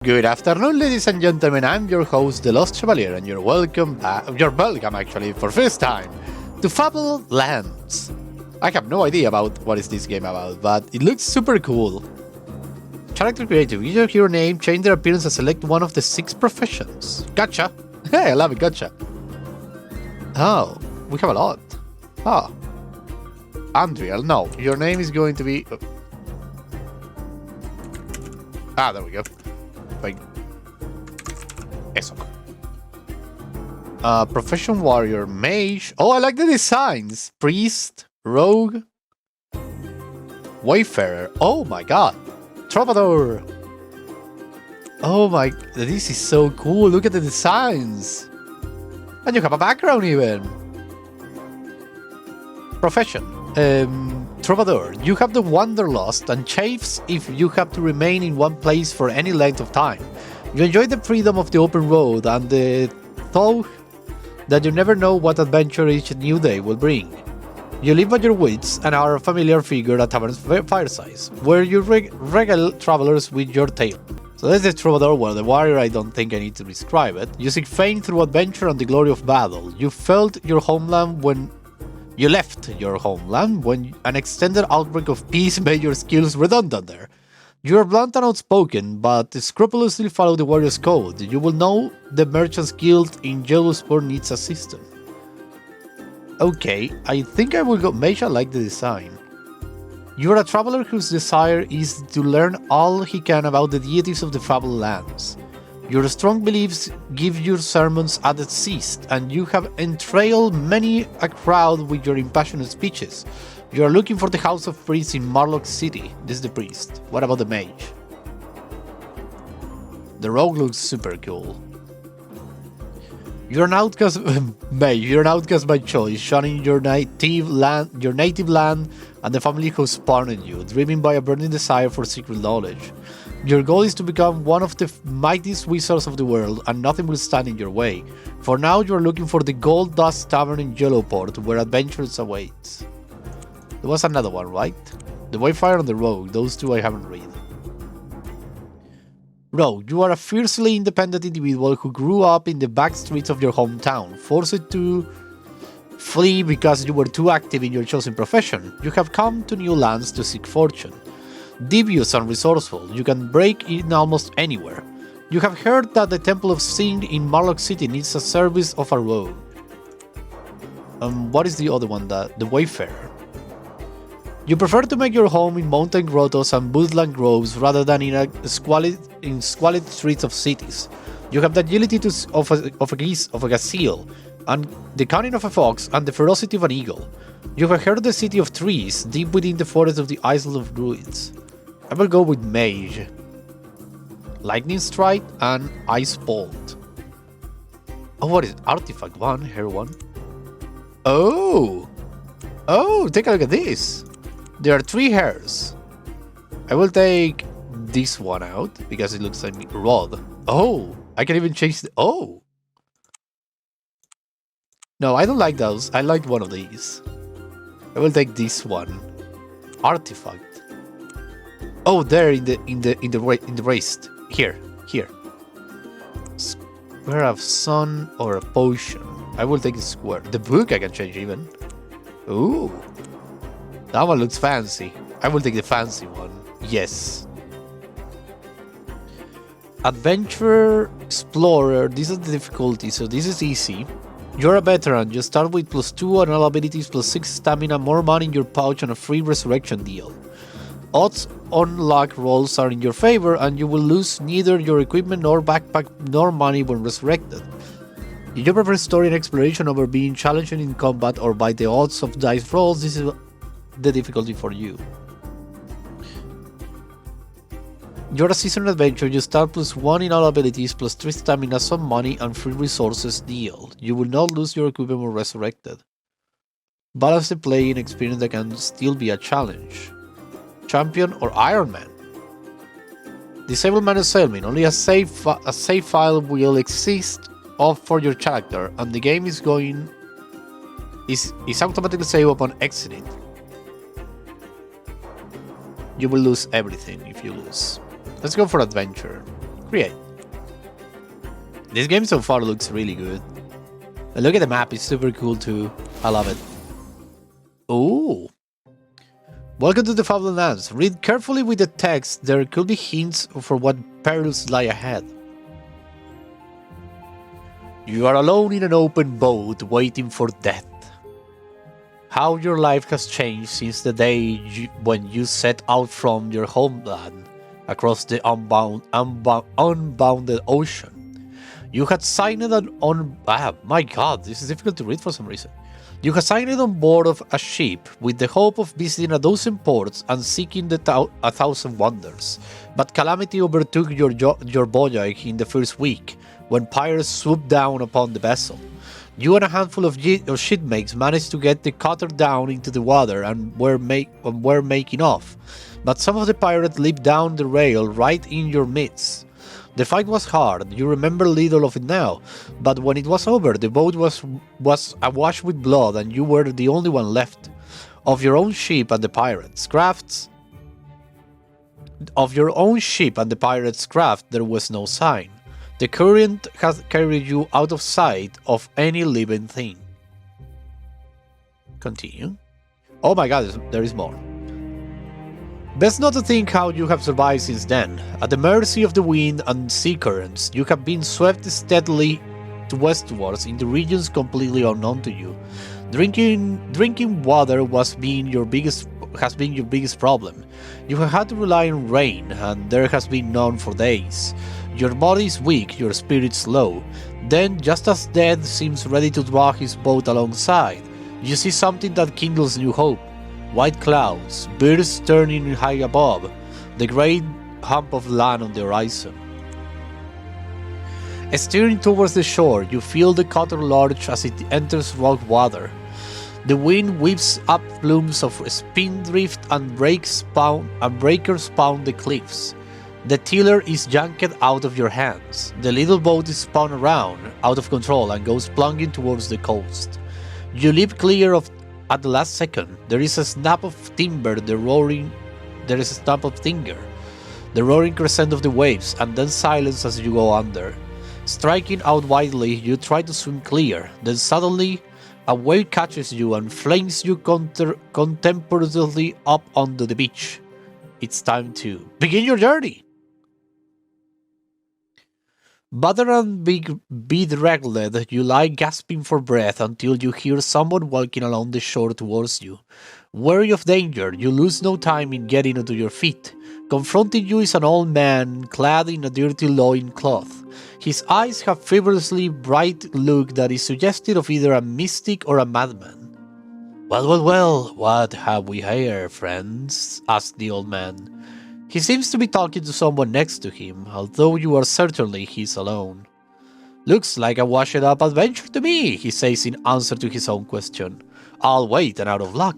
Good afternoon, ladies and gentlemen. I'm your host, The Lost Chevalier, and you're welcome actually, for first time, to Fabled Lands. I have no idea about what is this game about, but it looks super cool. Character creative. Use your name, change their appearance, and select one of the 6 professions. Gotcha. Hey, I love it, gotcha. Oh, we have a lot. Ah. Andriel, no. Your name is going to be... Ah, there we go. Like... Eso. Profession warrior, mage. Oh, I like the designs. Priest, rogue, wayfarer. Oh my god. Troubadour. Oh my... This is so cool. Look at the designs. And you have a background even. Profession. Troubadour. You have the wanderlust and chafes if you have to remain in one place for any length of time. You enjoy the freedom of the open road and the thought that you never know what adventure each new day will bring. You live by your wits and are a familiar figure at tavern's firesides, where you regale travelers with your tale. So that's the Troubadour. Well, the warrior, I don't think I need to describe it. You seek fame through adventure and the glory of battle. You left your homeland when an extended outbreak of peace made your skills redundant there. You are blunt and outspoken, but scrupulously follow the warrior's code. You will know the Merchant's Guild in Yellowsport needs assistance. Okay, I think I will go mage. I like the design. You are a traveler whose desire is to learn all he can about the deities of the Fabled Lands. Your strong beliefs give your sermons added zest, and you have entrailed many a crowd with your impassioned speeches. You are looking for the House of Priests in Marlock City. This is the priest. What about the mage? The rogue looks super cool. You're an outcast mage. You're an outcast by choice, shunning your native land and the family who spawned you, driven by a burning desire for secret knowledge. Your goal is to become one of the mightiest wizards of the world, and nothing will stand in your way. For now, you are looking for the Gold Dust Tavern in Yellowport, where adventures await. There was another one, right? The Wayfarer and the Rogue. Those two I haven't read. Rogue, you are a fiercely independent individual who grew up in the back streets of your hometown, forced to flee because you were too active in your chosen profession. You have come to new lands to seek fortune. Devious and resourceful, you can break in almost anywhere. You have heard that the Temple of Sin in Marlock City needs a service of a rogue. What is the other one? The Wayfarer. You prefer to make your home in mountain grottos and woodland groves rather than in squalid streets of cities. You have the agility of a gazelle, and the cunning of a fox, and the ferocity of an eagle. You have heard the city of trees deep within the forest of the Isle of Druids. I will go with mage. Lightning Strike and Ice Bolt. Oh, what is it? Artifact 1, hair 1. Oh, take a look at this. There are 3 hairs. I will take this one out because it looks like a rod. Oh, I can even change the... Oh. No, I don't like those. I like one of these. I will take this one. Artifact. Oh, there in the wrist. Here. Square of sun or a potion. I will take the square. The book I can change even. Ooh. That one looks fancy. I will take the fancy one. Yes. Adventurer, Explorer. This is the difficulty, so this is easy. You're a veteran. You start with +2 on all abilities, +6 stamina, more money in your pouch, and a free resurrection deal. Odds on luck rolls are in your favor, and you will lose neither your equipment nor backpack nor money when resurrected. If you prefer story and exploration over being challenged in combat or by the odds of dice rolls, this is the difficulty for you. You're a seasoned adventurer. You start +1 in all abilities, +3 stamina, some money, and free resources deal. You will not lose your equipment when resurrected. Balance the playing experience that can still be a challenge. Champion or Iron Man. Disable Man Sailman. Only a save file will exist for your character, and the game is automatically saved upon exiting. You will lose everything if you lose. Let's go for adventure. Create. This game so far looks really good. And look at the map, it's super cool too. I love it. Ooh. Welcome to the Fabled Lands. Read carefully with the text. There could be hints for what perils lie ahead. You are alone in an open boat, waiting for death. How your life has changed since the day when you set out from your homeland across the unbounded ocean. You had signed on... my god, this is difficult to read for some reason. You had signed on board of a ship with the hope of visiting a dozen ports and seeking a thousand wonders. But calamity overtook your voyage in the first week, when pirates swooped down upon the vessel. You and a handful of shipmates managed to get the cutter down into the water and were making off. But some of the pirates leaped down the rail right in your midst. The fight was hard, you remember little of it now, but when it was over, the boat was awash with blood and you were the only one left. Of your own ship and the pirates' craft, there was no sign. The current has carried you out of sight of any living thing. Continue. Oh my god, there is more. Best not to think how you have survived since then. At the mercy of the wind and sea currents, you have been swept steadily westwards in the regions completely unknown to you. Drinking water has been your biggest problem. You have had to rely on rain, and there has been none for days. Your body is weak, your spirits low. Then, just as death seems ready to draw his boat alongside, you see something that kindles new hope. White clouds, birds turning high above, the great hump of land on the horizon. Steering towards the shore, you feel the cutter lurch as it enters rock water. The wind whips up plumes of spindrift and breakers pound the cliffs. The tiller is yanked out of your hands. The little boat is spun around, out of control, and goes plunging towards the coast. You leap clear of at the last second. There is a snap of timber, the roaring crescent of the waves, and then silence as you go under. Striking out wildly, you try to swim clear. Then suddenly, a wave catches you and flings you contemplatively up onto the beach. It's time to begin your journey! Battered and bedraggled, you lie gasping for breath until you hear someone walking along the shore towards you. Wary of danger, you lose no time in getting onto your feet. Confronting you is an old man clad in a dirty loincloth. His eyes have feverishly bright look that is suggestive of either a mystic or a madman. Well, what have we here, friends? Asked the old man. He seems to be talking to someone next to him, although you are certainly he's alone. Looks like a washed-up adventure to me, he says in answer to his own question. I'll wait and out of luck.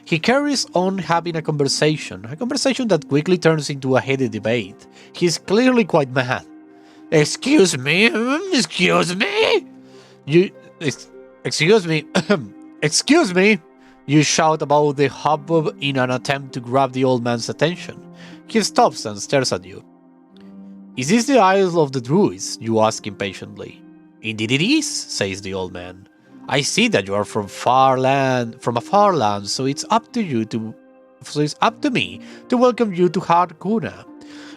He carries on having a conversation that quickly turns into a heated debate. He's clearly quite mad. Excuse me? Excuse me? Excuse me? You shout about the hubbub in an attempt to grab the old man's attention. He stops and stares at you. Is this the Isle of the Druids? You ask impatiently. Indeed it is, says the old man. I see that you are from a far land, so it's up to me to welcome you to Lacuna.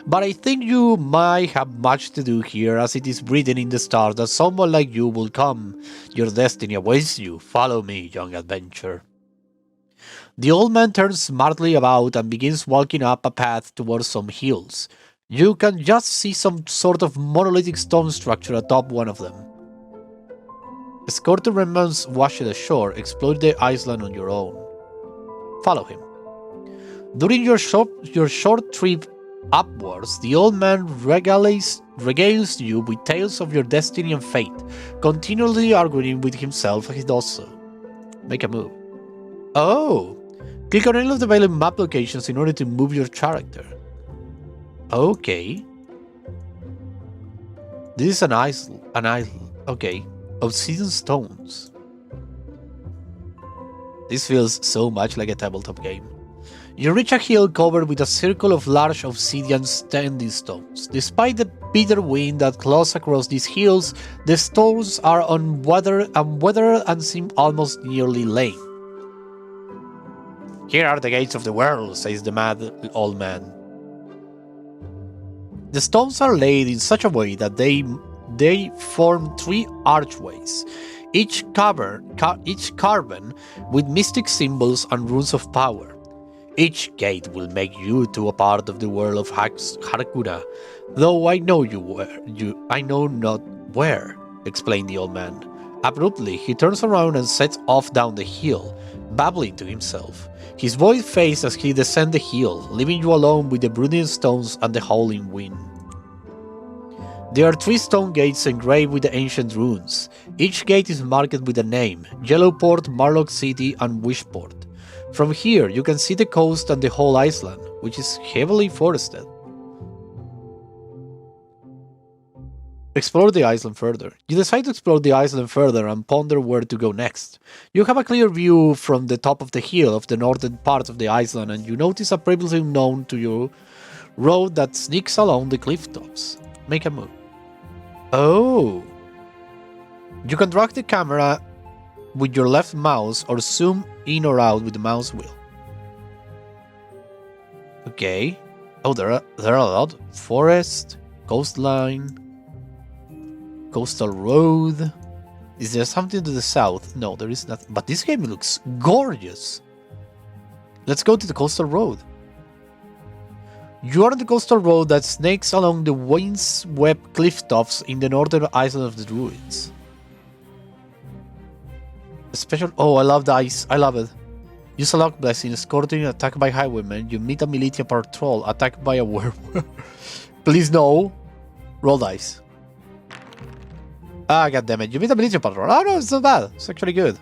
But I think you might have much to do here, as it is written in the stars that someone like you will come. Your destiny awaits you. Follow me, young adventurer. The old man turns smartly about and begins walking up a path towards some hills. You can just see some sort of monolithic stone structure atop one of them. Escort the remnants washed ashore, explore the island on your own. Follow him. During your short trip upwards, the old man regales you with tales of your destiny and fate, continually arguing with himself as he does so. Make a move. Oh! Click on any of the available map locations in order to move your character. Okay. This is an island. Okay. Obsidian stones. This feels so much like a tabletop game. You reach a hill covered with a circle of large obsidian standing stones. Despite the bitter wind that claws across these hills, the stones are unweathered and seem almost nearly lame. Here are the gates of the world, says the mad old man. The stones are laid in such a way that they form 3 archways, each carven with mystic symbols and runes of power. Each gate will make you to a part of the world of Lacuna, though I know I know not where, explained the old man. Abruptly, he turns around and sets off down the hill, babbling to himself. His voice fades as he descends the hill, leaving you alone with the brooding stones and the howling wind. There are 3 stone gates engraved with the ancient runes. Each gate is marked with a name: Yellowport, Marlock City, and Wishport. From here, you can see the coast and the whole island, which is heavily forested. Explore the island further. You decide to explore the island further and ponder where to go next. You have a clear view from the top of the hill of the northern part of the island, and you notice a previously unknown to you road that sneaks along the cliff tops. Make a move. Oh! You can drag the camera with your left mouse or zoom in or out with the mouse wheel. Okay. Oh, there are a lot. Forest, coastline, coastal road. Is there something to the south? No, there is nothing. But this game looks gorgeous. Let's go to the coastal road. You are on the coastal road that snakes along the windswept cliff tops in the northern island of the Druids. Special. Oh, I love the ice. I love it. Use a lock blessing, escorting attacked by highwaymen. You meet a militia patrol attacked by a werewolf. Please no. Roll dice. Ah, goddammit. You meet a militia patrol. Oh no, it's not bad. It's actually good.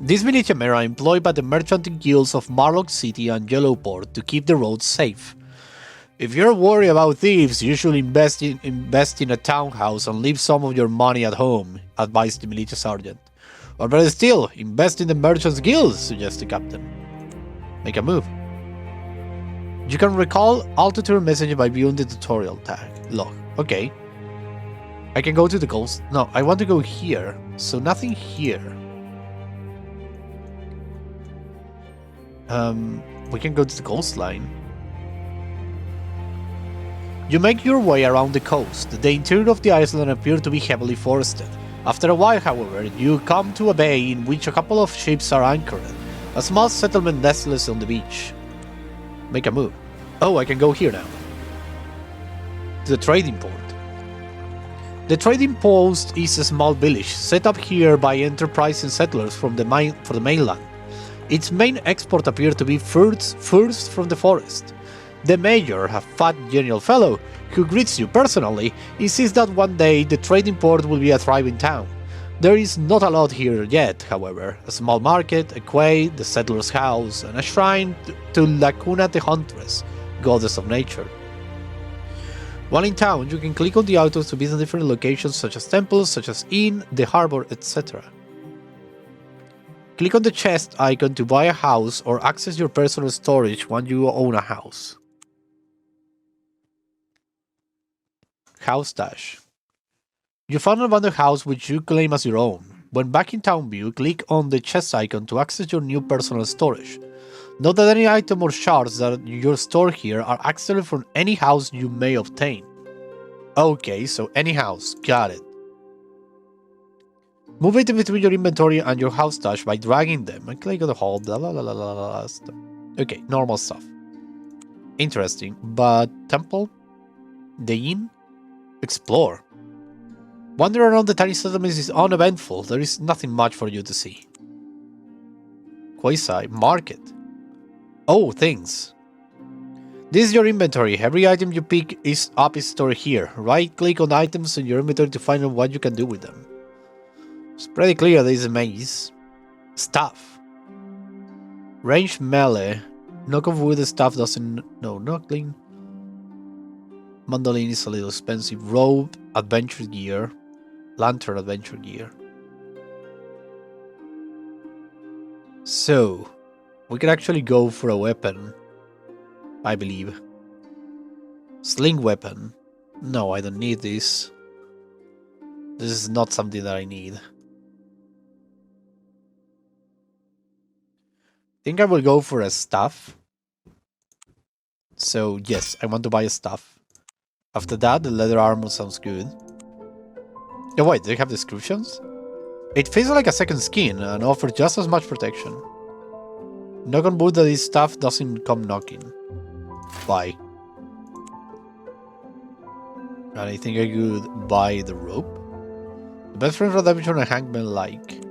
These militiamen are employed by the merchant guilds of Marlock City and Yellowport to keep the roads safe. If you're worried about thieves, you should invest in a townhouse and leave some of your money at home, advised the militia sergeant. Or better still, invest in the merchants guild, suggests the captain. Make a move. You can recall altitude message by viewing the tutorial tag log. Okay. I can go to the coast. No, I want to go here, so nothing here. We can go to the coastline. You make your way around the coast. The interior of the island appears to be heavily forested. After a while, however, you come to a bay in which a couple of ships are anchored. A small settlement nestles on the beach. Make a move. Oh, I can go here now. To the trading port. The trading post is a small village set up here by enterprising settlers from the mainland. Its main export appears to be fruits from the forest. The mayor, a fat, genial fellow, who greets you personally, insists that one day the trading port will be a thriving town. There is not a lot here yet, however. A small market, a quay, the settler's house, and a shrine to Lacuna the Huntress, goddess of nature. While in town, you can click on the items to visit different locations such as temples, such as inn, the harbor, etc. Click on the chest icon to buy a house or access your personal storage when you own a house. House stash. You found an abandoned house which you claim as your own. When back in town view, click on the chest icon to access your new personal storage. Note that any item or shards that you store here are accessible from any house you may obtain. Okay, so any house. Got it. Move items between your inventory and your house stash by dragging them and click on the whole blah blah blah blah blah stuff. Okay, normal stuff. Interesting, but temple? The inn? Explore. Wandering around the tiny settlements is uneventful. There is nothing much for you to see. Quasi market. Oh, things. This is your inventory. Every item you pick is stored here. Right click on items in your inventory to find out what you can do with them. It's pretty clear this is a maze. Stuff. Range melee. Knock off wood stuff doesn't... No, knuckling. Mandolin is a little expensive. Robe, adventure gear. Lantern, adventure gear. So, We could actually go for a weapon, I believe. Sling weapon. No, I don't need this. This is not something that I need. I think I will go for a staff. So yes, I want to buy a staff. After that, the leather armor sounds good. Oh wait, do they have descriptions? It feels like a second skin and offers just as much protection. Knock on wood that this staff doesn't come knocking. Buy. And I think I could buy the rope. The best friend redemption and hangman like.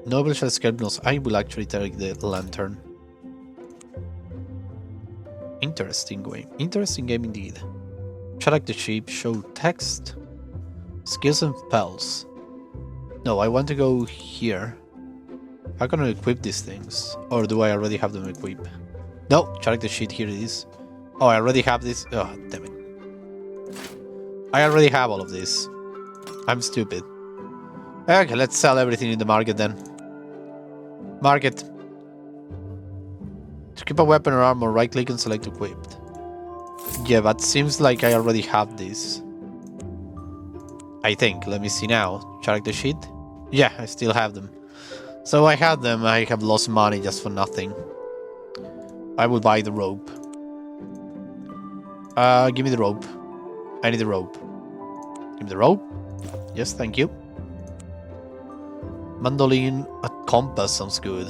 Noble shall escape nos. I will actually take the lantern. Interesting game. Interesting game indeed. Select the sheep, show text. Skills and spells. No, I want to go here. How can I equip these things? Or do I already have them equipped? No, select the sheet, here it is. Oh, I already have this. Oh, damn it. I already have all of this. I'm stupid. Okay, let's sell everything in the market then. Market. To keep a weapon or armor, right click and select equipped. Yeah, but seems like I already have this. I think. Let me see now. Check the sheet. Yeah, I still have them. So I had them. I have lost money just for nothing. I will buy the rope. Give me the rope. I need the rope. Give me the rope. Yes, thank you. Mandolin, a compass sounds good.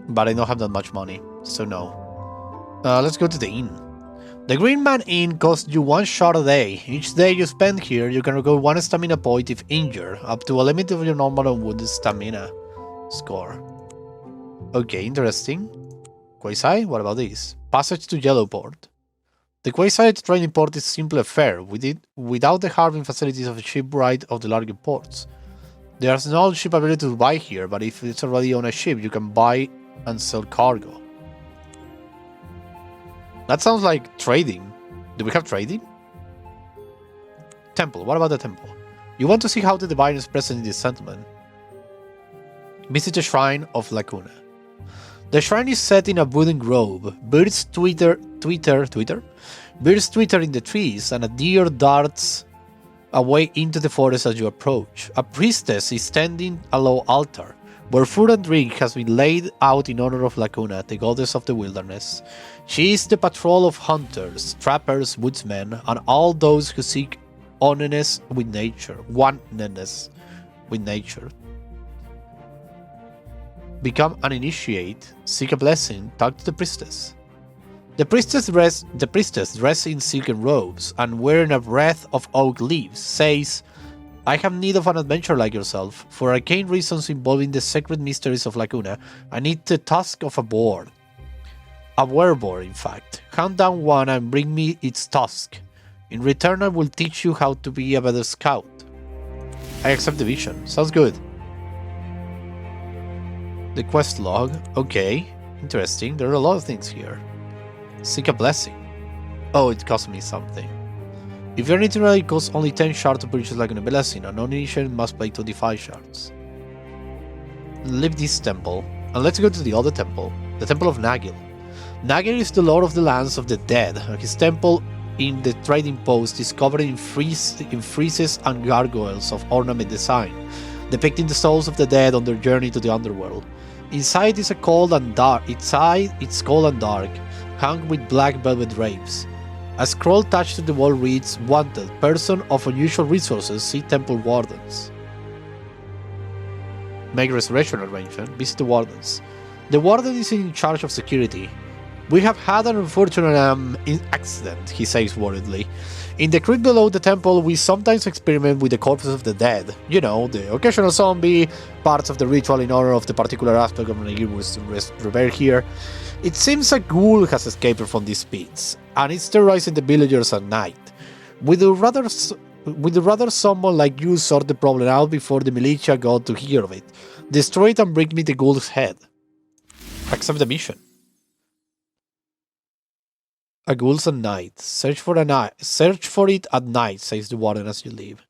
But I don't have that much money, so no. Let's go to the inn. The Green Man Inn costs you 1 shot a day. Each day you spend here, you can recover 1 stamina point if injured, up to a limit of your normal and wounded stamina score. Okay, interesting. Quayside, what about this? Passage to Yellowport. The Quayside trading port is simply fair, without the harboring facilities of the shipwright of the larger ports. There's no ship ability to buy here, but if it's already on a ship, you can buy and sell cargo. That sounds like trading. Do we have trading? Temple. What about the temple? You want to see how the divine is present in this settlement? Visit the shrine of Lacuna. The shrine is set in a wooden grove. Birds twitter in the trees, and a deer darts away into the forest as you approach. A priestess is standing a low altar, where food and drink has been laid out in honor of Lacuna, the goddess of the wilderness. She is the patrol of hunters, trappers, woodsmen, and all those who seek oneness with nature. Become an initiate, seek a blessing, talk to the priestess. The priestess dressed in silken robes and wearing a wreath of oak leaves, says, I have need of an adventurer like yourself. For arcane reasons involving the sacred mysteries of Lacuna, I need the tusk of a boar. A wereboar, in fact. Hunt down one and bring me its tusk. In return, I will teach you how to be a better scout. I accept the vision. Sounds good. The quest log. Okay. Interesting. There are a lot of things here. Seek a blessing. Oh, it cost me something. If you're an initiate, it costs only 10 shards to purchase like a blessing. A non-initiate must pay 25 shards. Leave this temple, and let's go to the other temple, the Temple of Nagila. Nagila is the Lord of the Lands of the Dead, and his temple in the trading post is covered in friezes and gargoyles of ornament design, depicting the souls of the dead on their journey to the underworld. Inside is cold and dark, hung with black velvet drapes. A scroll attached to the wall reads, Wanted, person of unusual resources, see temple wardens. Make restoration arrangement, visit the wardens. The warden is in charge of security. We have had an unfortunate accident, he says worriedly. In the crypt below the temple, we sometimes experiment with the corpses of the dead. You know, the occasional zombie, parts of the ritual in honor of the particular aspect of Nagila revered here. It seems a ghoul has escaped from these pits, and it's terrorizing the villagers at night. We'd rather someone like you sort the problem out before the militia got to hear of it. Destroy it and bring me the ghoul's head. Accept the mission. A ghoul's at night. Search for it at night, says the warden as you leave.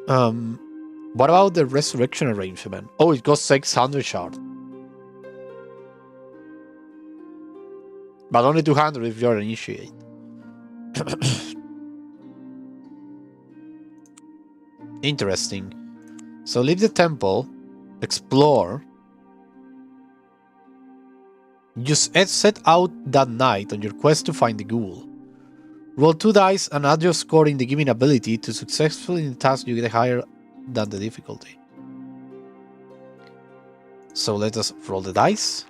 What about the resurrection arrangement? Oh, it costs 600 shards. But only 200 if you're an initiate. Interesting. So leave the temple, explore. Just set out that night on your quest to find the ghoul. Roll 2 dice and add your score in the given ability to successfully in the task you get higher than the difficulty. So let us roll the dice.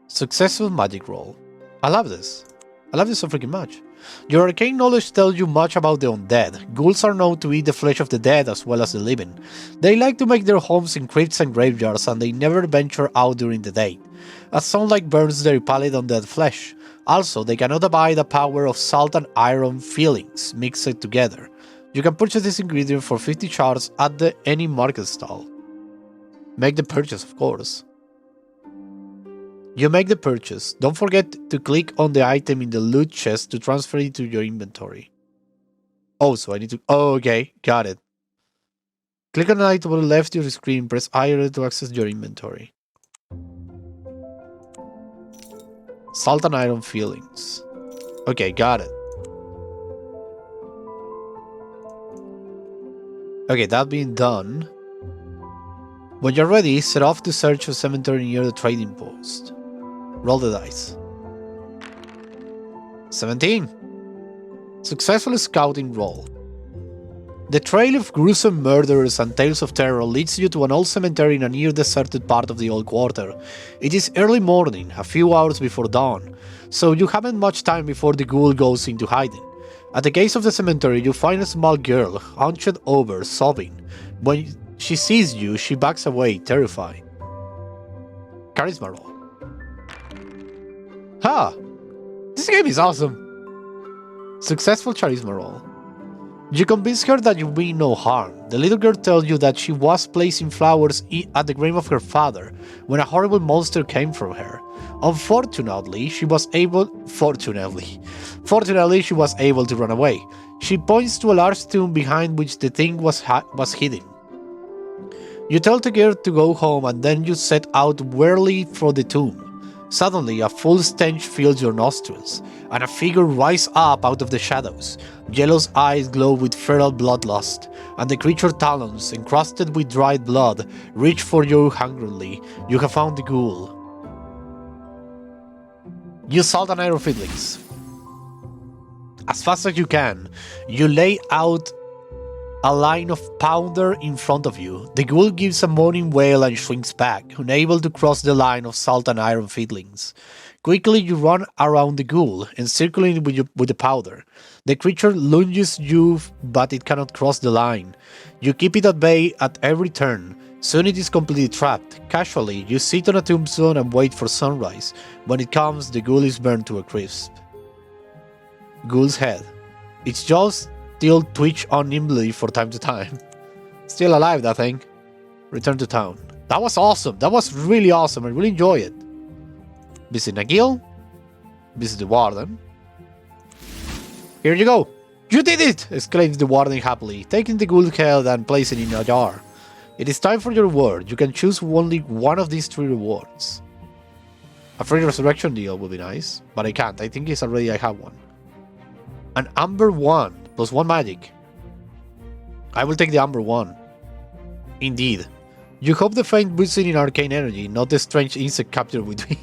Successful magic roll. I love this. I love this so freaking much. Your arcane knowledge tells you much about the undead. Ghouls are known to eat the flesh of the dead as well as the living. They like to make their homes in crypts and graveyards, and they never venture out during the day, as sunlight burns their pallid undead flesh. Also, they cannot abide the power of salt and iron fillings mixed together. You can purchase this ingredient for 50 shards at any market stall. Make the purchase, of course. You make the purchase. Don't forget to click on the item in the loot chest to transfer it to your inventory. Oh, so I need to... Oh, okay. Got it. Click on the item on the left of your screen. Press I to access your inventory. Salt and iron fillings. Okay, got it. Okay, that being done. When you're ready, set off to search a cemetery near the trading post. Roll the dice. 17. Successful scouting roll. The trail of gruesome murders and tales of terror leads you to an old cemetery in a near-deserted part of the old quarter. It is early morning, a few hours before dawn, so you haven't much time before the ghoul goes into hiding. At the gates of the cemetery, you find a small girl, hunched over, sobbing. When she sees you, she backs away, terrified. Charisma roll. Ha! This game is awesome! Successful charisma roll. You convince her that you mean no harm. The little girl tells you that she was placing flowers at the grave of her father when a horrible monster came from her. Fortunately, she was able to run away. She points to a large tomb behind which the thing was hidden. You tell the girl to go home and then you set out wearily for the tomb. Suddenly, a full stench fills your nostrils, and a figure rises up out of the shadows. Yellow eyes glow with feral bloodlust, and the creature's talons, encrusted with dried blood, reach for you hungrily. You have found the ghoul. Use salt and iron fiddlings. As fast as you can, you lay out a line of powder in front of you. The ghoul gives a moaning wail and shrinks back, unable to cross the line of salt and iron fiddlings. Quickly you run around the ghoul, encircling it with the powder. The creature lunges you, but it cannot cross the line. You keep it at bay at every turn. Soon it is completely trapped. Casually, you sit on a tombstone and wait for sunrise. When it comes, the ghoul is burned to a crisp. Ghoul's head. Its jaws still twitch unimbly from time to time. Still alive, that thing. Return to town. That was awesome. That was really awesome. I really enjoy it. Visit Nagila. Visit the warden. Here you go. You did it! Exclaims the warden happily, taking the ghoul's head and placing it in a jar. It is time for your reward. You can choose only one of these 3 rewards. A free resurrection deal would be nice, but I can't. I think it's already I have one. An amber 1 plus 1 magic. I will take the amber 1. Indeed. You hope the faint boosting in arcane energy, not the strange insect captured with me.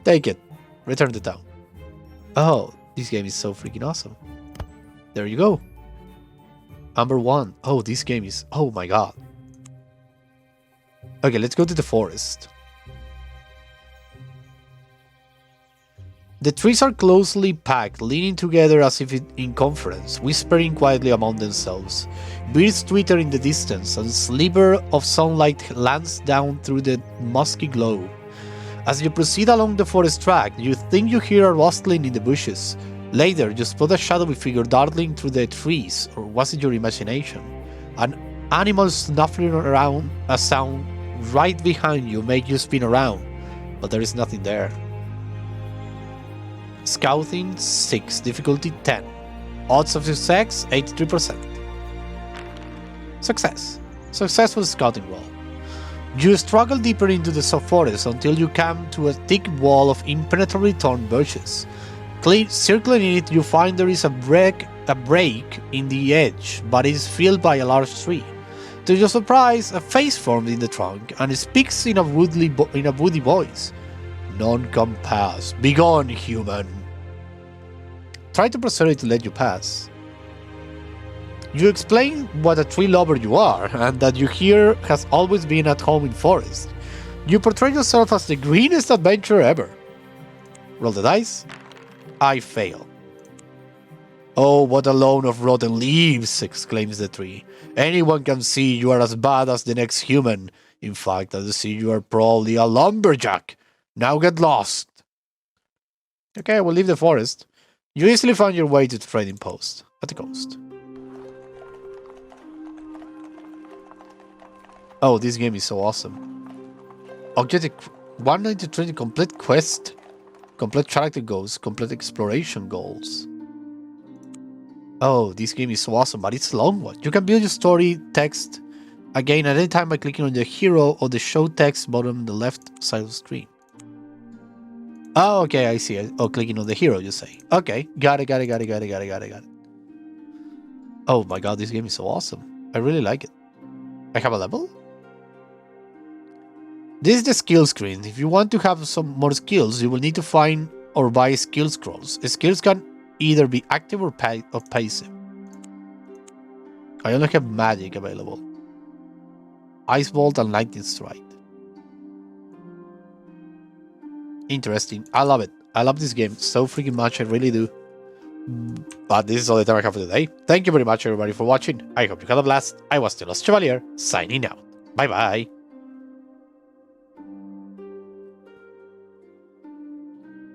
Take it. Return to town. Oh, this game is so freaking awesome. There you go. Amber 1. Oh, this game is... Oh my god. Okay, let's go to the forest. The trees are closely packed, leaning together as if in conference, whispering quietly among themselves. Birds twitter in the distance, and a sliver of sunlight lands down through the musky glow. As you proceed along the forest track, you think you hear a rustling in the bushes. Later, you spot a shadowy figure darting through the trees, or was it your imagination? An animal snuffling around, a sound right behind you makes you spin around, but there is nothing there. Scouting 6, difficulty 10. Odds of success 83%. Success. Successful scouting roll. You struggle deeper into the forest until you come to a thick wall of impenetrably torn birches. Circling in it, you find there is a break in the edge, but it is filled by a large tree. To your surprise, a face formed in the trunk, and it speaks in a woody voice. None can pass. Begone, human. Try to persuade it to let you pass. You explain what a tree lover you are, and that you here has always been at home in forest. You portray yourself as the greenest adventurer ever. Roll the dice. I fail. Oh, what a load of rotten leaves, exclaims the tree. Anyone can see you are as bad as the next human. In fact, I see you are probably a lumberjack. Now get lost. Okay, we'll leave the forest. You easily find your way to the trading post at the coast. Oh, this game is so awesome. Objective 193, complete quest, complete character goals, complete exploration goals. Oh, this game is so awesome, but it's a long one. You can build your story text again at any time by clicking on the hero or the show text bottom on the left side of the screen. Oh, okay, I see. Oh, clicking on the hero, you say. Okay, got it. Oh my god, this game is so awesome. I really like it. I have a level? This is the skill screen. If you want to have some more skills, you will need to find or buy skill scrolls. Skills can either be active or passive. I only have magic available. Ice Bolt and Lightning Strike. Interesting. I love it. I love this game so freaking much. I really do. But this is all the time I have for today. Thank you very much, everybody, for watching. I hope you had a blast. I was the Lost Chevalier, signing out. Bye bye.